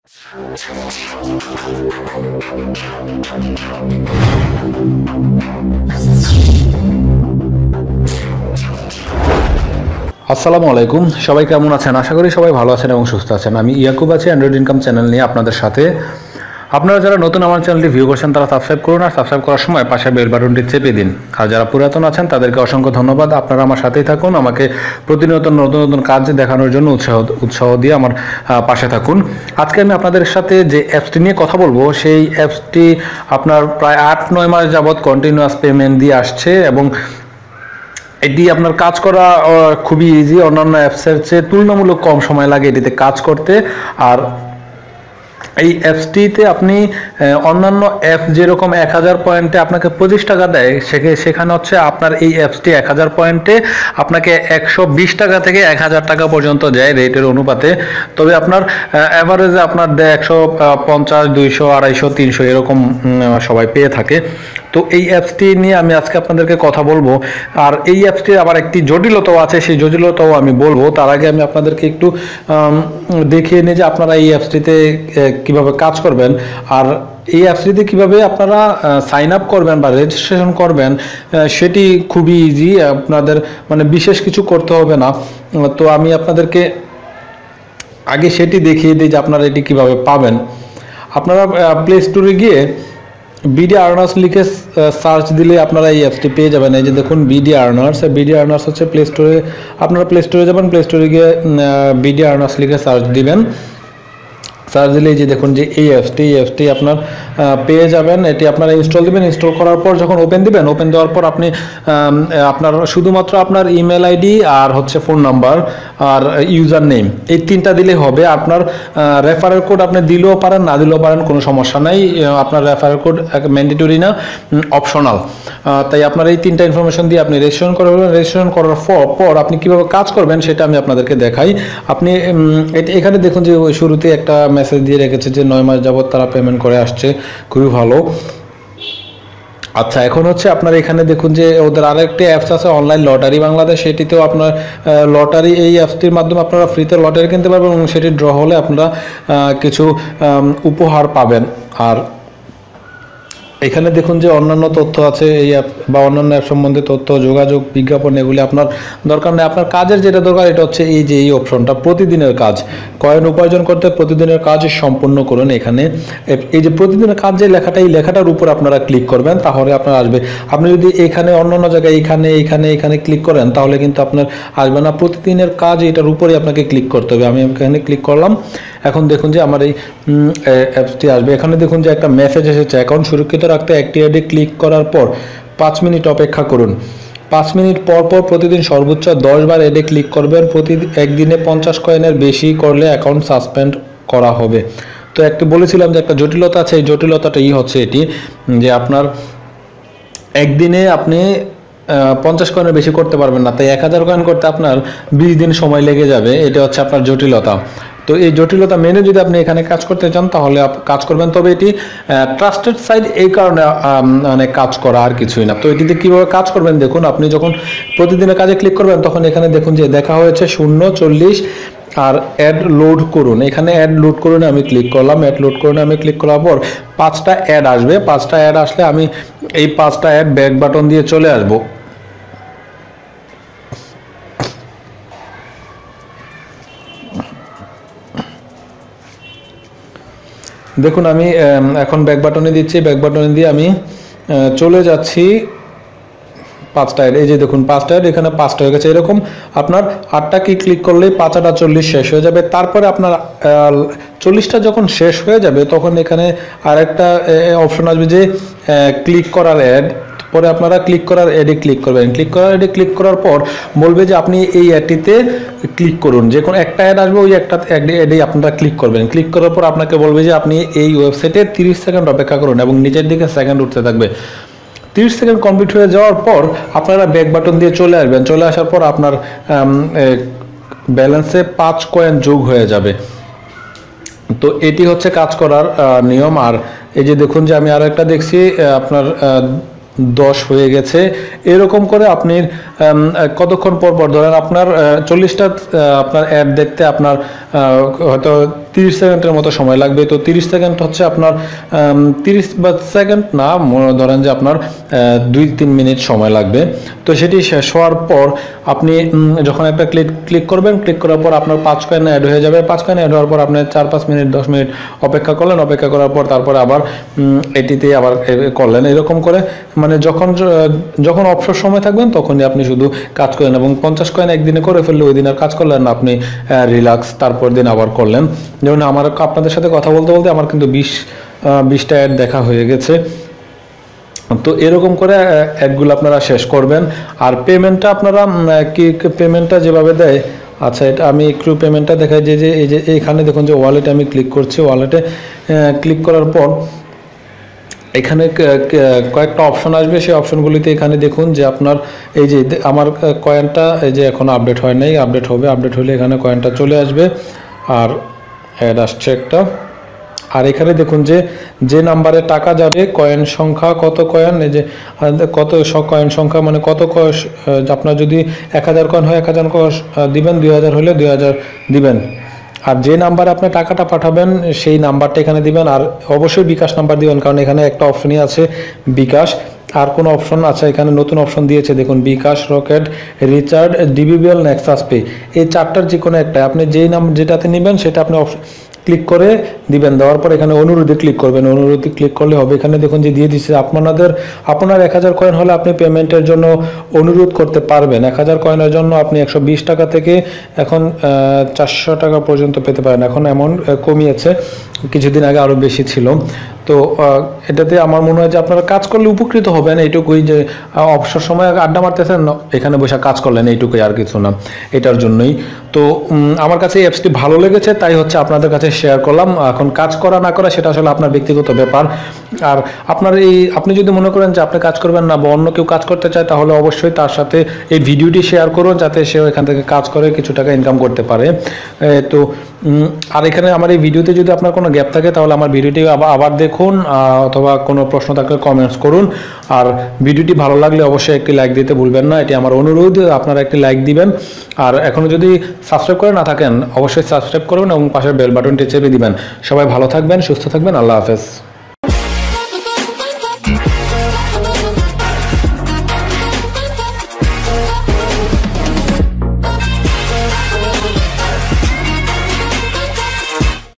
আসসালামু আলাইকুম, সবাই কেমন আছেন? আশা করি সবাই ভালো আছেন এবং সুস্থ আছেন। আমি ইয়াকুব আছি অ্যান্ড্রয়েড ইনকাম চ্যানেল নিয়ে আপনাদের সাথে। আপনারা যারা নতুন আমার চ্যানেলটি ভিউ করছেন তারা সাবস্ক্রাইব করুন, আর সাবস্ক্রাইব করার সময় পাশে বেল বাটনটি চেপে দিন। আর যারা পুরাতন আছেন তাদেরকে অসংখ্য ধন্যবাদ। আপনারা আমার সাথেই থাকুন, আমাকে প্রতিনিয়ত নতুন নতুন কাজ দেখানোর জন্য উৎসাহ দিয়ে আমার পাশে থাকুন। আজকে আমি আপনাদের সাথে যে অ্যাপসটি নিয়ে কথা বলবো, সেই অ্যাপসটি আপনার প্রায় 8-9 মাস যাবৎ কন্টিনিউয়াস পেমেন্ট দিয়ে আসছে এবং এটি আপনার কাজ করা খুবই ইজি। অন্যান্য অ্যাপসের চেয়ে তুলনামূলক কম সময় লাগে এটিতে কাজ করতে। আর এই অ্যাপসটিতে আপনি অন্যান্য অ্যাপ যেরকম 1000 পয়েন্টে আপনাকে 25 টাকা দেয়, সেখানে হচ্ছে আপনার এই অ্যাপসটি 1000 পয়েন্টে আপনাকে 120 টাকা থেকে 1000 টাকা পর্যন্ত দেয় রেটের অনুপাতে। তবে আপনার অ্যাভারেজে আপনার দেয় 150, 200, 250, 300 এরকম সবাই পেয়ে থাকে। তো এই অ্যাপসটি নিয়ে আমি আজকে আপনাদেরকে কথা বলবো। আর এই অ্যাপসটির আবার একটি জটিলতাও আছে, সেই জটিলতাও আমি বলবো। তার আগে আমি আপনাদেরকে একটু দেখিয়ে নিই যে আপনারা এই অ্যাপসটিতে কিভাবে কাজ করবেন, আর এই অ্যাপসটিতে কিভাবে আপনারা সাইন আপ করবেন বা রেজিস্ট্রেশন করবেন, সেটি খুবই ইজি। আপনাদের মানে বিশেষ কিছু করতে হবে না। তো আমি আপনাদেরকে আগে সেটি দেখিয়ে দিই যে আপনারা এটি কিভাবে পাবেন। আপনারা প্লে স্টোরে গিয়ে bdearners লিখে সার্চ দিলে আপনারা এই অ্যাপসটি পেয়ে যাবেন। এই যে দেখুন bdearners হচ্ছে প্লে স্টোরে, আপনারা প্লে স্টোরে যাবেন, প্লে স্টোরে গিয়ে bdearners লিখে সার্চ দিবেন। সার্চ দিলে এই যে দেখুন যে এই অ্যাপসটি আপনার পেয়ে যাবেন। এটি আপনারা ইনস্টল দিবেন। ইনস্টল করার পর যখন ওপেন দিবেন, ওপেন দেওয়ার পর আপনি আপনার শুধুমাত্র আপনার ইমেল আইডি আর হচ্ছে ফোন নাম্বার আর ইউজার নেম, এই তিনটা দিলে হবে। আপনার রেফারেল কোড আপনি দিলেও পারেন, না দিলেও পারেন, কোনো সমস্যা নাই। আপনার রেফারেল কোড ম্যান্ডেটরি না, অপশনাল। তাই আপনার এই তিনটা ইনফরমেশন দিয়ে আপনি রেজিস্ট্রেশন করবেন। রেজিস্ট্রেশন করার পর আপনি কীভাবে কাজ করবেন সেটা আমি আপনাদেরকে দেখাই। আপনি এখানে দেখুন যে শুরুতে একটা মেসেজ দিয়ে রেখেছে যে 9 মাস যাবত তারা পেমেন্ট করে আসছে, খুবই ভালো। আচ্ছা, এখন হচ্ছে আপনার এখানে দেখুন যে ওদের আরেকটি অ্যাপস আছে অনলাইন লটারি বাংলাদেশ। সেটিতেও আপনার লটারি, এই অ্যাপসটির মাধ্যমে আপনারা ফ্রিতে লটারি কিনতে পারবেন এবং সেটি ড্র হলে আপনারা কিছু উপহার পাবেন। আর এখানে দেখুন যে অন্যান্য তথ্য আছে এই অ্যাপ বা অন্যান্য অ্যাপ সম্বন্ধে তথ্য, যোগাযোগ, বিজ্ঞাপন, এগুলি আপনার দরকার নেই। আপনার কাজের যেটা দরকার এটা হচ্ছে এই যে এই অপশনটা, প্রতিদিনের কাজ। কয়েন উপার্জন করতে প্রতিদিনের কাজ সম্পন্ন করুন। এখানে এই যে প্রতিদিনের কাজ যে লেখাটা, এই লেখাটার উপর আপনারা ক্লিক করবেন, তাহলে আপনার আসবে। আপনি যদি এখানে অন্যান্য জায়গায় এখানে ক্লিক করেন তাহলে কিন্তু আপনার আসবে না। প্রতিদিনের কাজ এটার উপরে আপনাকে ক্লিক করতে হবে। আমি এখানে ক্লিক করলাম। এখন দেখুন যে আমার এই অ্যাপসটি আসবে। এখানে দেখুন যে একটা মেসেজ এসেছে, অ্যাকাউন্ট সুরক্ষিত রাখতে একটি অ্যাডে ক্লিক করার পর 5 মিনিট অপেক্ষা করুন। 5 মিনিট পর প্রতিদিন সর্বোচ্চ 10 বার অ্যাডে ক্লিক করবেন। একদিনে 50 কয়েনের বেশি করলে অ্যাকাউন্ট সাসপেন্ড করা হবে। তো একটু বলেছিলাম যে একটা জটিলতা আছে, এই জটিলতাটা হচ্ছে এটি যে আপনার একদিনে আপনি 50 কয়েনের বেশি করতে পারবেন না। তাই 1000 কয়েন করতে আপনার 20 দিন সময় লেগে যাবে। এটা হচ্ছে আপনার জটিলতা। তো এই জটিলতা মেনে যদি আপনি এখানে কাজ করতে চান তাহলে কাজ করবেন। তবে এটি ট্রাস্টেড সাইট, এই কারণে মানে কাজ করা, আর কিছুই না। তো এটিতে কীভাবে কাজ করবেন দেখুন। আপনি যখন প্রতিদিনের কাজে ক্লিক করবেন তখন এখানে দেখুন যে দেখা হয়েছে 0.40 আর অ্যাড লোড করুন। এখানে অ্যাড লোড করুন আমি ক্লিক করলাম। অ্যাড লোড করুন আমি ক্লিক করার পর 5টা অ্যাড আসবে। 5টা অ্যাড আসলে আমি এই 5টা অ্যাড ব্যাক বাটন দিয়ে চলে আসবো। দেখুন আমি এখন ব্যাক বাটনে দিচ্ছি। ব্যাক বাটনে দিয়ে আমি চলে যাচ্ছি 5টা অ্যাড। এই যে দেখুন 5টা অ্যাড, এখানে 5টা হয়ে গেছে। এরকম আপনার 8টা কি ক্লিক করলেই 5টা 40 শেষ হয়ে যাবে। তারপরে আপনার 40টা যখন শেষ হয়ে যাবে তখন এখানে আরেকটা অপশন আসবে যে ক্লিক করার অ্যাড। পরে আপনারা ক্লিক করার অ্যাডে ক্লিক করবেন। ক্লিক করার অ্যাডে ক্লিক করার পর বলবে যে আপনি এই অ্যাডটিতে ক্লিক করুন। যে কোনো একটা অ্যাড আসবে, ওই একটা অ্যাডেই আপনারা ক্লিক করবেন। ক্লিক করার পর আপনাকে বলবে যে আপনি এই ওয়েবসাইটে 30 সেকেন্ড অপেক্ষা করুন এবং নিচের দিকে সেকেন্ড উঠতে থাকবে। 30 সেকেন্ড কমপ্লিট হয়ে যাওয়ার পর আপনারা ব্যাক বাটন দিয়ে চলে আসবেন। চলে আসার পর আপনার ব্যালেন্সে 5 কয়েন যোগ হয়ে যাবে। তো এটি হচ্ছে কাজ করার নিয়ম। আর এই যে দেখুন যে আমি আরো একটা দেখছি আপনার 10 হয়ে গেছে। এরকম করে আপনি কতক্ষণ পর পর ধরেন আপনার 40টা আপনার অ্যাড দেখতে আপনার হয়তো 30 সেকেন্ডের মতো সময় লাগবে। তো 30 সেকেন্ড হচ্ছে আপনার 30 বা সেকেন্ড না, ধরেন যে আপনার 2-3 মিনিট সময় লাগবে। তো সেটি শেষ হওয়ার পর আপনি যখন একটা ক্লিক করবেন, ক্লিক করার পর আপনার 5 কয়েন অ্যাড হয়ে যাবে। 5 কয়েন অ্যাড হওয়ার পর আপনি 4-5 মিনিট 10 মিনিট অপেক্ষা করলেন, অপেক্ষা করার পর তারপরে আবার এটিতে আবার করলেন। এরকম করে মানে যখন অবসর সময় থাকবেন তখনই আপনি শুধু কাজ করেন, এবং 50 কয়েন একদিনে করে ফেললে ওই দিন আর কাজ করলেন না, আপনি রিল্যাক্স তারপর দিন আবার করলেন। যেমন আপনাদের সাথে কথা বলতে বলতে আমার কিন্তু 20টা অ্যাড দেখা হয়ে গেছে। তো এরকম করে অ্যাডগুলো আপনারা শেষ করবেন। আর পেমেন্টটা আপনারা পেমেন্টটা যেভাবে দেয়, আচ্ছা এটা আমি একটু পেমেন্টটা দেখাই যে এই যে এখানে দেখুন যে ওয়ালেটে আমি ক্লিক করছি। ওয়ালেটে ক্লিক করার পর এখানে কয়েকটা অপশন আসবে। সেই অপশনগুলিতে এখানে দেখুন যে আপনার এই যে আমার কয়েনটা এই যে এখনো আপডেট হয় নাই, আপডেট হবে। আপডেট হলে এখানে কয়েনটা চলে আসবে আর অ্যাড আসছে একটা। আর এখানে দেখুন যে নাম্বারে টাকা যাবে, কয়েন সংখ্যা কত কয়েন, এই যে কত কয়েন সংখ্যা মানে কত আপনার যদি 1000 কয়েন হয় 1000 দিবেন, 2000 হলে 2000 দিবেন। আর যে নাম্বারে আপনি টাকাটা পাঠাবেন সেই নাম্বারটা এখানে দিবেন। আর অবশ্যই বিকাশ নাম্বার দিবেন, কারণ এখানে একটা অপশনই আছে বিকাশ। আর কোনো অপশন আছে এখানে নতুন অপশন দিয়েছে দেখুন, bKash, Rocket, Richard, DBBL Nexus Pay. এই 4টার যে কোনো একটা আপনি যেই যেটাতে নেবেন সেটা আপনি ক্লিক করে দিবেন। দেওয়ার পর এখানে অনুরোধে ক্লিক করবেন। অনুরোধে ক্লিক করলে হবে। এখানে দেখুন যে দিয়ে দিচ্ছে আপনার 1000 কয়েন হলে আপনি পেমেন্টের জন্য অনুরোধ করতে পারবেন। 1000 কয়েনের জন্য আপনি 120 টাকা থেকে এখন 400 টাকা পর্যন্ত পেতে পারেন। এখন এমন কমিয়েছে, কিছুদিন আগে আরও বেশি ছিল। তো এটাতে আমার মনে হয় যে আপনারা কাজ করলে উপকৃত হবেন। এইটুকুই যে অবসর সময় আড্ডা মারতেছেন, এখানে বসে কাজ করলেন, এইটুকুই, আর কিছু না, এটার জন্যই। তো আমার কাছে এই অ্যাপসটি ভালো লেগেছে, তাই হচ্ছে আপনাদের কাছে শেয়ার করলাম। এখন কাজ করা না করা সেটা আসলে আপনার ব্যক্তিগত ব্যাপার। আর আপনি যদি মনে করেন যে আপনি কাজ করবেন না বা অন্য কেউ কাজ করতে চায়, তাহলে অবশ্যই তার সাথে এই ভিডিওটি শেয়ার করুন, যাতে সেও এখান থেকে কাজ করে কিছু টাকা ইনকাম করতে পারে। তো আর এখানে আমার এই ভিডিওতে যদি আপনার কোনো গ্যাপ থাকে তাহলে আমার ভিডিওটি আবার দেখুন, অথবা কোনো প্রশ্ন থাকলে কমেন্টস করুন। আর ভিডিওটি ভালো লাগলে অবশ্যই একটি লাইক দিতে ভুলবেন না, এটি আমার অনুরোধ, আপনারা একটি লাইক দিবেন। আর এখনও যদি সাবস্ক্রাইব করে না থাকেন অবশ্যই সাবস্ক্রাইব করবেন এবং পাশের বেল বাটনটি চেপে দিবেন। সবাই ভালো থাকবেন, সুস্থ থাকবেন, আল্লাহ হাফেজ।